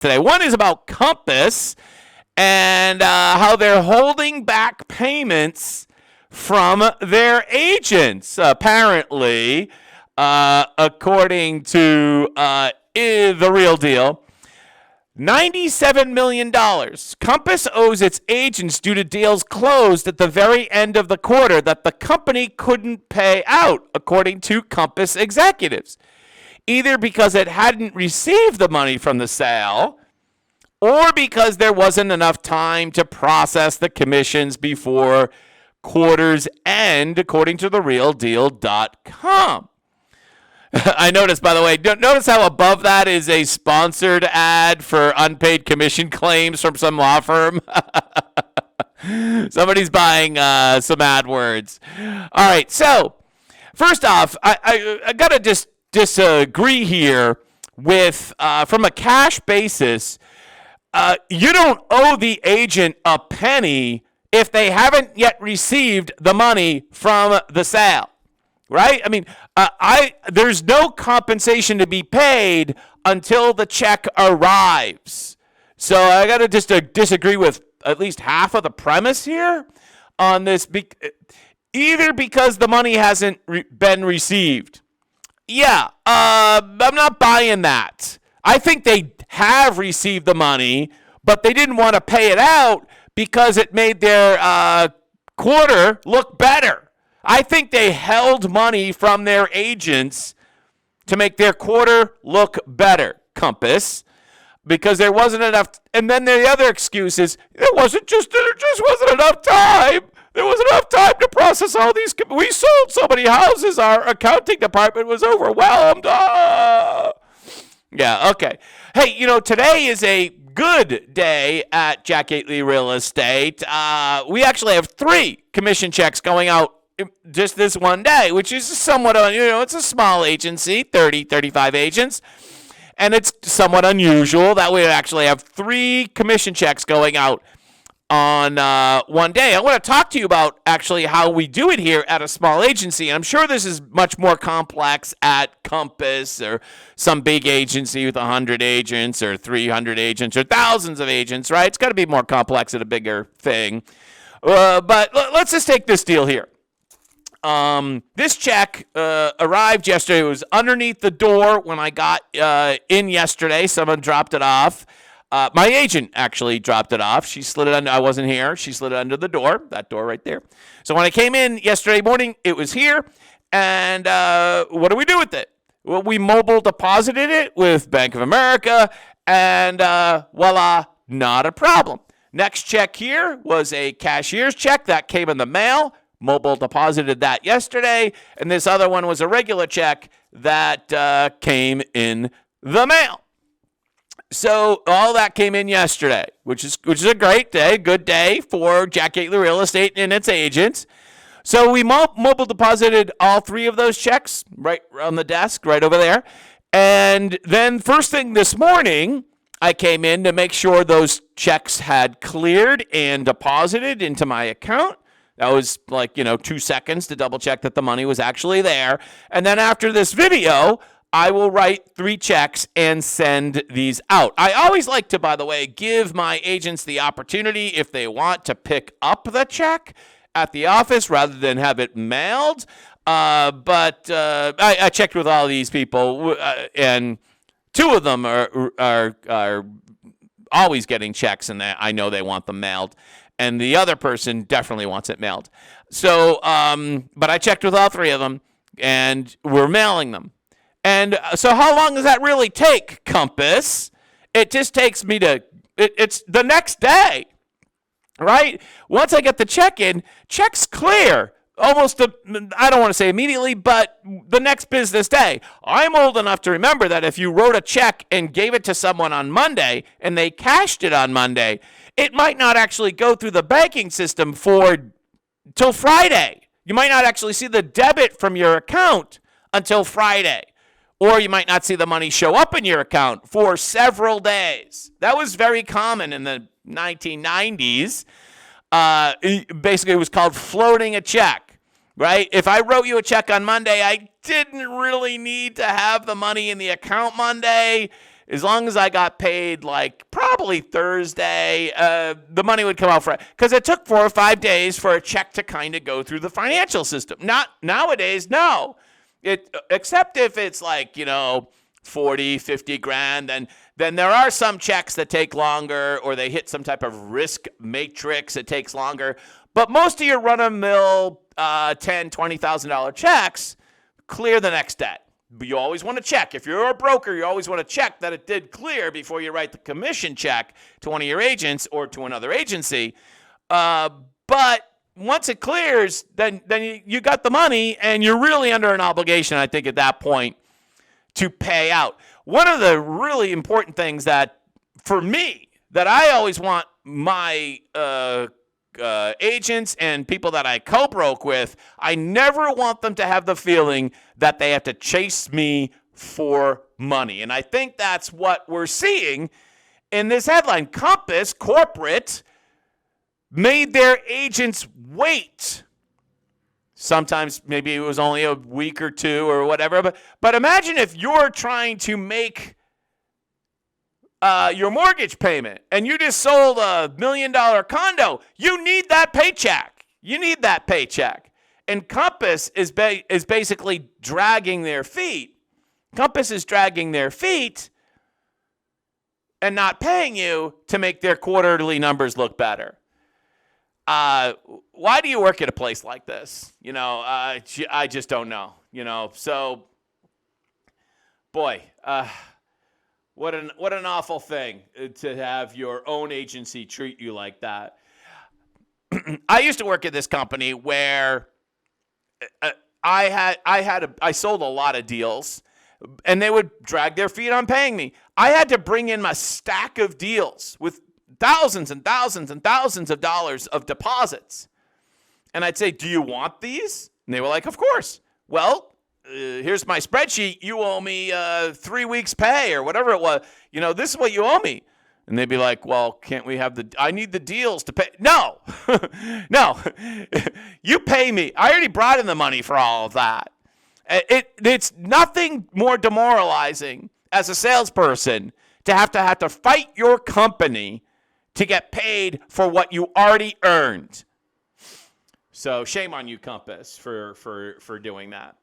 today. One is about Compass and how they're holding back payments from their agents, apparently, according to The Real Deal. $97 million. Compass owes its agents due to deals closed at the very end of the quarter that the company couldn't pay out, according to Compass executives, either because it hadn't received the money from the sale or because there wasn't enough time to process the commissions before quarter's end, according to therealdeal.com. I noticed, by the way, notice how above that is a sponsored ad for unpaid commission claims from some law firm. Somebody's buying some AdWords. All right, so first off, I got to just disagree here with, from a cash basis, you don't owe the agent a penny if they haven't yet received the money from the sale. Right? I mean, there's no compensation to be paid until the check arrives. So I got to just disagree with at least half of the premise here on this, either because the money hasn't been received. Yeah, I'm not buying that. I think they have received the money, but they didn't want to pay it out because it made their quarter look better. I think they held money from their agents to make their quarter look better, Compass, because there wasn't enough. And then the other excuse is there just wasn't enough time. There wasn't enough time to process all these. We sold so many houses. Our accounting department was overwhelmed. Yeah, okay. Hey, today is a good day at Jack Gately Real Estate. We actually have 3 commission checks going out just this one day, which is somewhat, it's a small agency, 30, 35 agents, and it's somewhat unusual that we actually have 3 commission checks going out on one day. I want to talk to you about actually how we do it here at a small agency, and I'm sure this is much more complex at Compass or some big agency with 100 agents or 300 agents or thousands of agents, right? It's got to be more complex at a bigger thing. But let's just take this deal here. This check arrived yesterday. It was underneath the door when I got in yesterday. Someone dropped it off. My agent actually dropped it off. She slid it under. I wasn't here. She slid it under the door, that door right there. So when I came in yesterday morning, it was here. And what do we do with it? Well, we mobile deposited it with Bank of America, and voila, not a problem. Next check here was a cashier's check that came in the mail. Mobile deposited that yesterday, and this other one was a regular check that came in the mail. So all that came in yesterday, which is a great day, good day for Jack Gately Real Estate and its agents. So we mobile deposited all 3 of those checks right on the desk, right over there. And then first thing this morning, I came in to make sure those checks had cleared and deposited into my account. That was 2 seconds to double check that the money was actually there. And then after this video, I will write 3 checks and send these out. I always like to, by the way, give my agents the opportunity if they want to pick up the check at the office rather than have it mailed. But I checked with all these people, and 2 of them are always getting checks, and I know they want them mailed. And the other person definitely wants it mailed. So, but I checked with all 3 of them, and we're mailing them. And so how long does that really take, Compass? It just takes me it's the next day, right? Once I get the check in, check's clear. Almost, I don't want to say immediately, but the next business day. I'm old enough to remember that if you wrote a check and gave it to someone on Monday and they cashed it on Monday, it might not actually go through the banking system till Friday. You might not actually see the debit from your account until Friday. Or you might not see the money show up in your account for several days. That was very common in the 1990s. Basically, it was called floating a check, right? If I wrote you a check on Monday, I didn't really need to have the money in the account Monday. As long as I got paid like probably Thursday, the money would come out for it. Because it took 4 or 5 days for a check to kind of go through the financial system. Not nowadays, no. Except if it's like, 40, 50 grand, then there are some checks that take longer, or they hit some type of risk matrix. It takes longer. But most of your run-of-the-mill $10,000, $20,000 checks clear the next day. But you always want to check. If you're a broker, you always want to check that it did clear before you write the commission check to one of your agents or to another agency. But once it clears, then you got the money, and you're really under an obligation, I think, at that point to pay out. One of the really important things that, for me, that I always want my agents and people that I co-broke with, I never want them to have the feeling that they have to chase me for money. And I think that's what we're seeing in this headline. Compass Corporate made their agents wait. Sometimes maybe it was only a week or two or whatever. But imagine if you're trying to make your mortgage payment and you just sold $1 million condo. You need that paycheck. And Compass is basically dragging their feet. Compass is dragging their feet and not paying you to make their quarterly numbers look better. Why do you work at a place like this? I just don't know. So, boy, what an awful thing to have your own agency treat you like that. I used to work at this company where I sold a lot of deals, and they would drag their feet on paying me. I had to bring in my stack of deals with thousands and thousands and thousands of dollars of deposits. And I'd say, do you want these? And they were like, of course. Well, here's my spreadsheet. You owe me 3 weeks pay or whatever it was. This is what you owe me. And they'd be like, well, can't we have I need the deals to pay. No, no, you pay me. I already brought in the money for all of that. It's nothing more demoralizing as a salesperson to have to fight your company to get paid for what you already earned. So shame on you, Compass, for doing that.